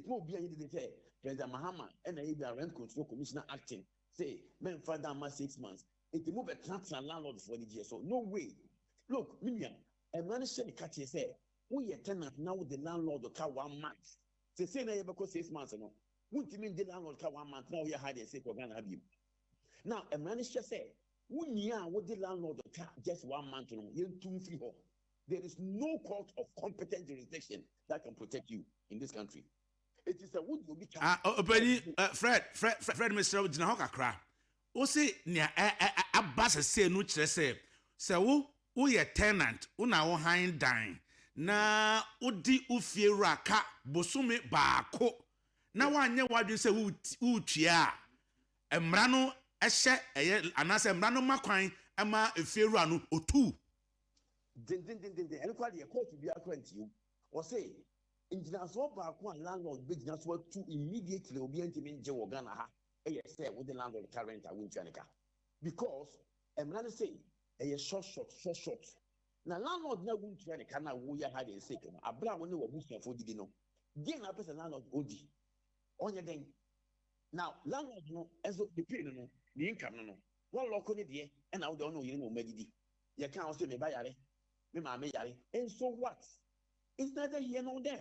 more be a say, President Mahama and a rent control commissioner acting, say, men for down 6 months. It move a transfer landlord for the year. So no way. Look, Miniam, a man said the catch say, we a tenant now with the landlord to car 1 month. Say na because 6 months ago. Won't you mean the landlord car 1 month now you had a say for Ghana have you. Now a manager say, what the landlord just 1 month you two free. There is no court of competent jurisdiction that can protect you in this country. It is a wood will be Fred, Mr. Ojina Hokakra. O say near Abbas say no chese. Say wo ye tenant, una wo hind dine. Na odi ufie raka bosume baako. Na wanye wadwin say wo tua. Emra no ehye anase emra no makwan ama efiewura no otu. And quite a court to be acquainted you. Or say, engineers so baako and landlord business were to immediately obedient in Ghana ha. Yes, with the landlord current I win Chanica. Because Emra say a short. Now landlord na win Chanica na wo ya had a second. Abra when you were boosting for the no. Gain a person landlord odi. On your day. Now landlord no as the pay no the income no. One local idea and I don't know you know medidi. You can't say me buy yare. Me mama yare. And so what? It's neither here nor there.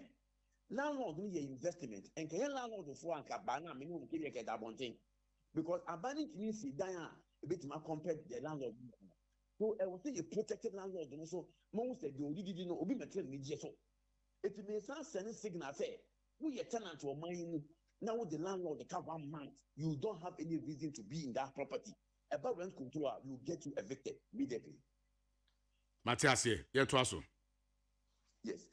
Landlord need an investment and can landlord for and cabana minimum kill get that one thing. Because abandoning means see down a bit more compared the landlord. So I would say a protected landlord and also most of the didn't know be material media so it may sound sending signal say we a tenant to a mine now with the landlord the come 1 month you don't have any reason to be in that property. About rent control will get you evicted immediately. Matthias, yeah, to us. Yes.